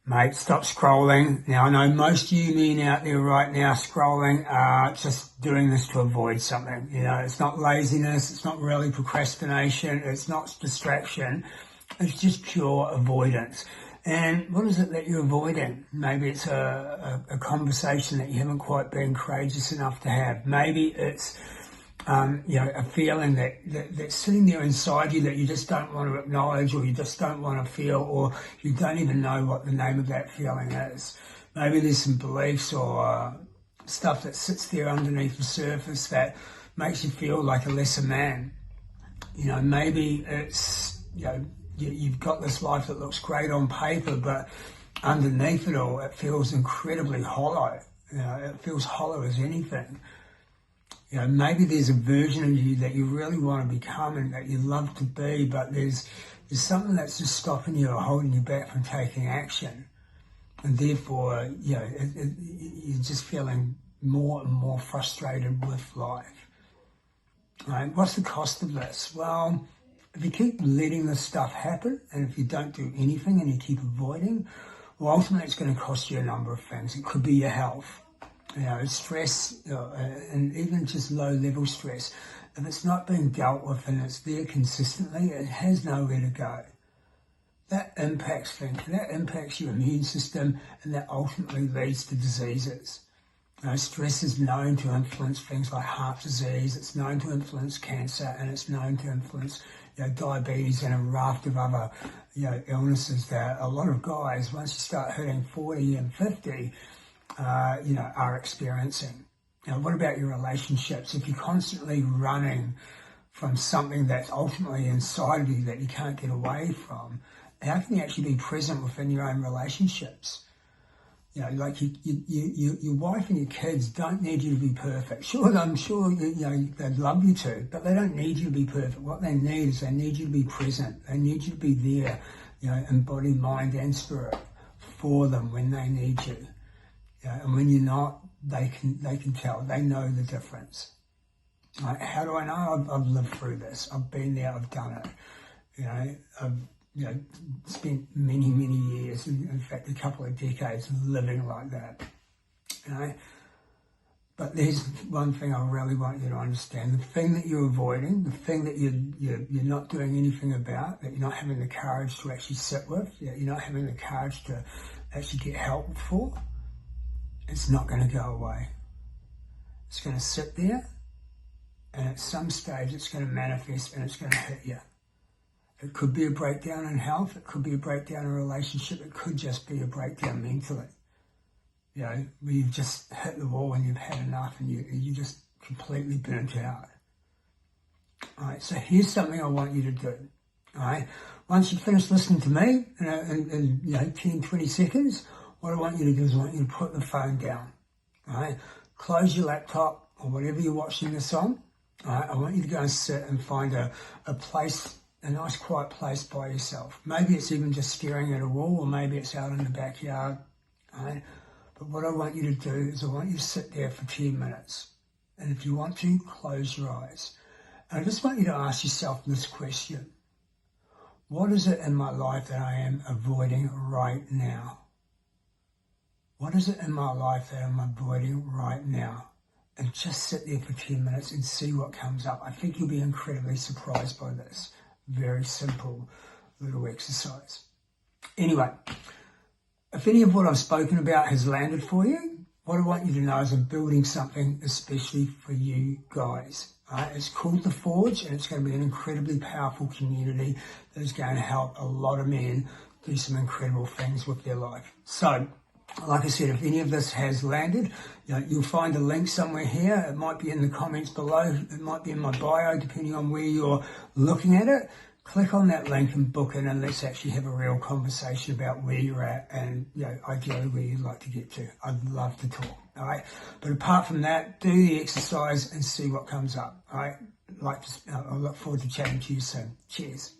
Mate, stop scrolling. Now, I know most of you men out there right now scrolling are just doing this to avoid something. You know, it's not laziness, it's not really procrastination, it's not distraction, it's just pure avoidance. And what is it that you're avoiding? Maybe it's a conversation that you haven't quite been courageous enough to have. Maybe it's a feeling that's sitting there inside you that you just don't want to acknowledge, or you just don't want to feel, or you don't even know what the name of that feeling is. Maybe there's some beliefs or stuff that sits there underneath the surface that makes you feel like a lesser man. You know, maybe it's, you've got this life that looks great on paper, but underneath it all, it feels incredibly hollow. You know, it feels hollow as anything. You know, maybe there's a version of you that you really want to become and that you love to be, but there's something that's just stopping you or holding you back from taking action. And therefore, you're just feeling more and more frustrated with life. Right? What's the cost of this? Well, if you keep letting this stuff happen, and if you don't do anything and you keep avoiding, well, ultimately it's going to cost you a number of things. It could be your health. You know, stress, and even just low-level stress, if it's not being dealt with and it's there consistently, it has nowhere to go. That impacts things. That impacts your immune system, and that ultimately leads to diseases. You know, stress is known to influence things like heart disease. It's known to influence cancer, and it's known to influence diabetes and a raft of other illnesses that a lot of guys, once you start hitting 40 and 50, are experiencing. Now, what about your relationships? If you're constantly running from something that's ultimately inside of you that you can't get away from, how can you actually be present within your own relationships? You know, like your wife and your kids don't need you to be perfect. Sure, I'm sure they'd love you to, but they don't need you to be perfect. What they need is they need you to be present. They need you to be there, in body, mind, and spirit for them when they need you. And when you're not, they can tell. They know the difference. Right? How do I know? I've lived through this. I've been there. I've done it. I've spent many years, in fact, a couple of decades, living like that. But there's one thing I really want you to understand: the thing that you're avoiding, the thing that you're not doing anything about, that you're not having the courage to actually sit with, that you're not having the courage to actually get help for. It's not going to go away. It's going to sit there, and at some stage it's going to manifest and it's going to hit you. It could be a breakdown in health, it could be a breakdown in a relationship, it could just be a breakdown mentally. You know, where you've just hit the wall and you've had enough and you're just completely burnt out. All right, so here's something I want you to do. All right, once you finish listening to me in 10, 20 seconds, what I want you to do is I want you to put the phone down, all right? Close your laptop or whatever you're watching this on, all right? I want you to go and sit and find a place, a nice quiet place by yourself. Maybe it's even just staring at a wall, or maybe it's out in the backyard, all right? But what I want you to do is I want you to sit there for 10 minutes. And if you want to, close your eyes. And I just want you to ask yourself this question: what is it in my life that I am avoiding right now? What is it in my life that I'm avoiding right now? And just sit there for 10 minutes and see what comes up. I think you'll be incredibly surprised by this. Very simple little exercise. Anyway, if any of what I've spoken about has landed for you, what I want you to know is I'm building something especially for you guys. It's called The Forge, and it's going to be an incredibly powerful community that is going to help a lot of men do some incredible things with their life. So, like I said, if any of this has landed, you'll find a link somewhere here. It might be in the comments below. It might be in my bio, depending on where you're looking at it. Click on that link and book in, and let's actually have a real conversation about where you're at and, ideally where you'd like to get to. I'd love to talk, all right? But apart from that, do the exercise and see what comes up, all right? I look forward to chatting to you soon. Cheers.